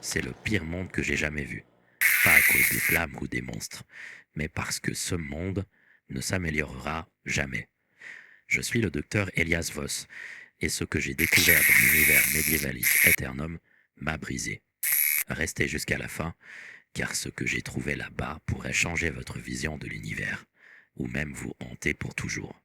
C'est le pire monde que j'ai jamais vu. Pas à cause des flammes ou des monstres, mais parce que ce monde ne s'améliorera jamais. Je suis le docteur Elias Voss, et ce que j'ai découvert dans l'univers Medievalis Aeternum m'a brisé. Restez jusqu'à la fin, car ce que j'ai trouvé là-bas pourrait changer votre vision de l'univers, ou même vous hanter pour toujours.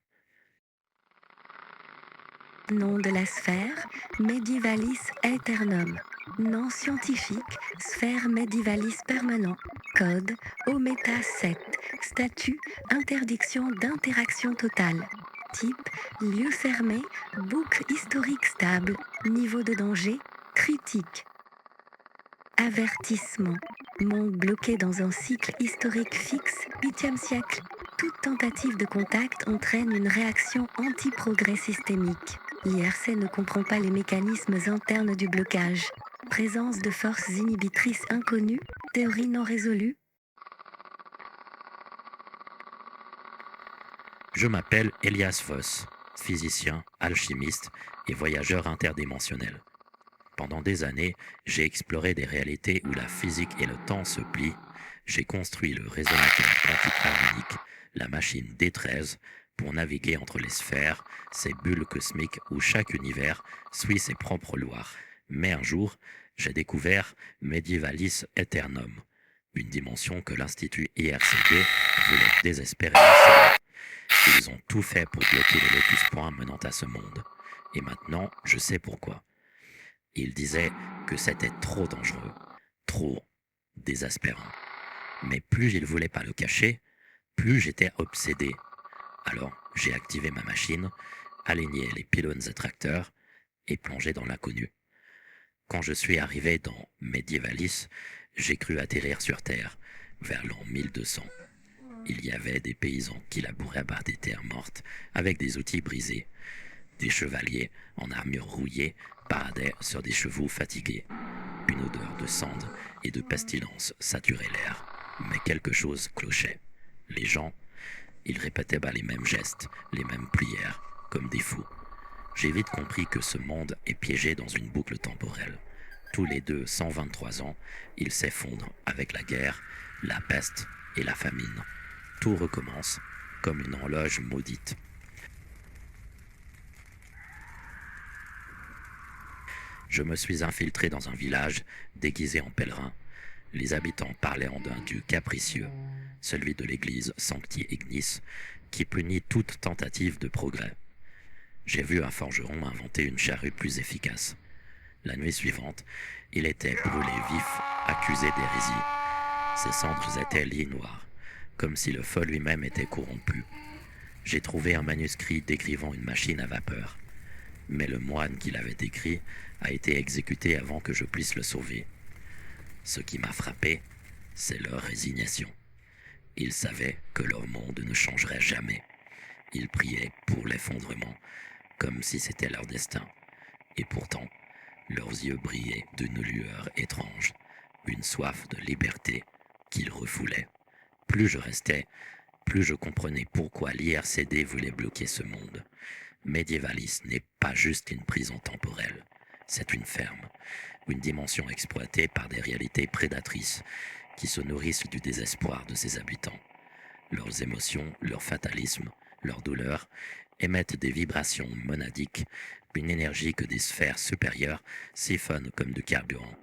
Nom de la sphère, Medievalis Aeternum. Nom scientifique, sphère Medievalis permanent. Code, Ometa 7. Statut, interdiction d'interaction totale. Type, lieu fermé, boucle historique stable. Niveau de danger, critique. Avertissement. Monde bloqué dans un cycle historique fixe, 8e siècle. Toute tentative de contact entraîne une réaction anti-progrès systémique. L'IRC ne comprend pas les mécanismes internes du blocage. Présence de forces inhibitrices inconnues, théorie non résolue. Je m'appelle Elias Voss, physicien, alchimiste et voyageur interdimensionnel. Pendant des années, j'ai exploré des réalités où la physique et le temps se plient. J'ai construit le résonateur quantique harmonique, la machine D13, pour naviguer entre les sphères, ces bulles cosmiques où chaque univers suit ses propres lois. Mais un jour, j'ai découvert Medievalis Aeternum, une dimension que l'Institut IRCD voulait désespérément sceller. Ils ont tout fait pour bloquer le locus point menant à ce monde. Et maintenant, je sais pourquoi. Ils disaient que c'était trop dangereux, trop désespérant. Mais plus ils ne voulaient pas le cacher, plus j'étais obsédé. Alors, j'ai activé ma machine, aligné les pylônes attracteurs et plongé dans l'inconnu. Quand je suis arrivé dans Medievalis, j'ai cru atterrir sur Terre, vers l'an 1200. Il y avait des paysans qui labouraient à bas des terres mortes, avec des outils brisés. Des chevaliers, en armure rouillée, paradaient sur des chevaux fatigués. Une odeur de cendre et de pestilence saturait l'air, mais quelque chose clochait. Les gens, ils répétaient les mêmes gestes, les mêmes prières, comme des fous. J'ai vite compris que ce monde est piégé dans une boucle temporelle. Tous les 123 ans, il s'effondre avec la guerre, la peste et la famine. Tout recommence, comme une horloge maudite. Je me suis infiltré dans un village déguisé en pèlerin. Les habitants parlaient d'un dieu capricieux, celui de l'église Sancti Ignis, qui punit toute tentative de progrès. J'ai vu un forgeron inventer une charrue plus efficace. La nuit suivante, il était brûlé vif, accusé d'hérésie. Ses cendres étaient lit noir, comme si le feu lui-même était corrompu. J'ai trouvé un manuscrit décrivant une machine à vapeur. Mais le moine qui l'avait écrit a été exécuté avant que je puisse le sauver. Ce qui m'a frappé, c'est leur résignation. Ils savaient que leur monde ne changerait jamais. Ils priaient pour l'effondrement, comme si c'était leur destin. Et pourtant, leurs yeux brillaient d'une lueur étrange, une soif de liberté qu'ils refoulaient. Plus je restais, plus je comprenais pourquoi l'IRCD voulait bloquer ce monde. Medievalis n'est pas juste une prison temporelle, c'est une ferme, une dimension exploitée par des réalités prédatrices qui se nourrissent du désespoir de ses habitants. Leurs émotions, leur fatalisme, leur douleur émettent des vibrations monadiques, une énergie que des sphères supérieures siphonnent comme du carburant.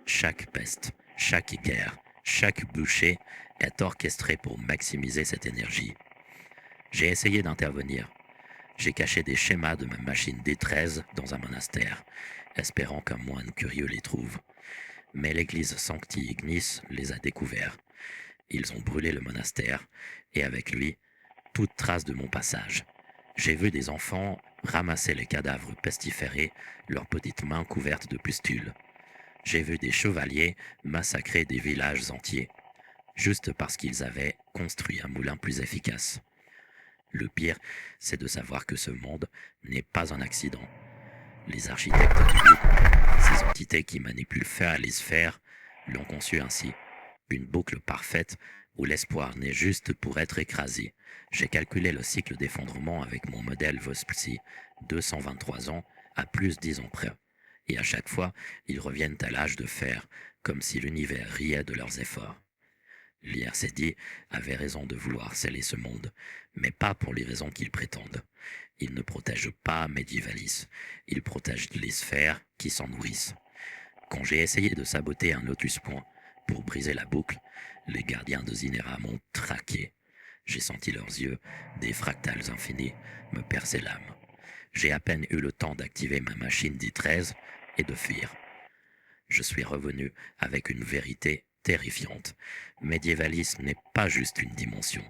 Chaque peste, chaque guerre, chaque bouchée est orchestrée pour maximiser cette énergie. J'ai essayé d'intervenir. J'ai caché des schémas de ma machine D13 dans un monastère, espérant qu'un moine curieux les trouve. Mais l'église Sancti Ignis les a découverts. Ils ont brûlé le monastère, et avec lui, toute trace de mon passage. J'ai vu des enfants ramasser les cadavres pestiférés, leurs petites mains couvertes de pustules. J'ai vu des chevaliers massacrer des villages entiers, juste parce qu'ils avaient construit un moulin plus efficace. Le pire, c'est de savoir que ce monde n'est pas un accident. Les architectes du vide, ces entités qui manipulent fer et les sphères, l'ont conçu ainsi. Une boucle parfaite où l'espoir naît juste pour être écrasé. J'ai calculé le cycle d'effondrement avec mon modèle Vospsi, 223 ans à plus 10 ans près. Et à chaque fois, ils reviennent à l'âge de fer, comme si l'univers riait de leurs efforts. L'IRCD avait raison de vouloir sceller ce monde, mais pas pour les raisons qu'ils prétendent. Ils ne protègent pas Medievalis, ils protègent les sphères qui s'en nourrissent. Quand j'ai essayé de saboter un Lotus Point pour briser la boucle, les gardiens de Zinera m'ont traqué. J'ai senti leurs yeux, des fractales infinis, me percer l'âme. J'ai à peine eu le temps d'activer ma machine D13 et de fuir. Je suis revenu avec une vérité terrifiante. Medievalis n'est pas juste une dimension.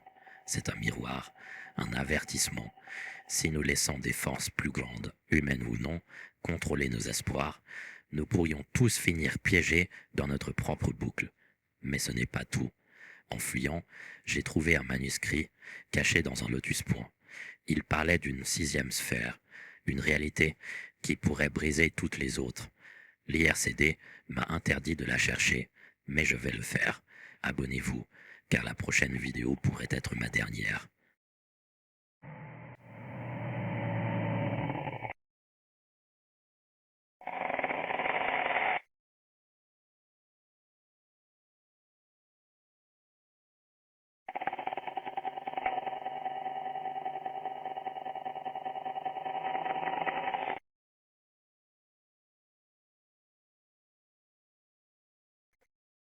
C'est un miroir, un avertissement. Si nous laissons des forces plus grandes, humaines ou non, contrôler nos espoirs, nous pourrions tous finir piégés dans notre propre boucle. Mais ce n'est pas tout. En fuyant, j'ai trouvé un manuscrit caché dans un Lotus Point. Il parlait d'une 6e sphère, une réalité qui pourrait briser toutes les autres. L'IRCD m'a interdit de la chercher, mais je vais le faire. Abonnez-vous, car la prochaine vidéo pourrait être ma dernière.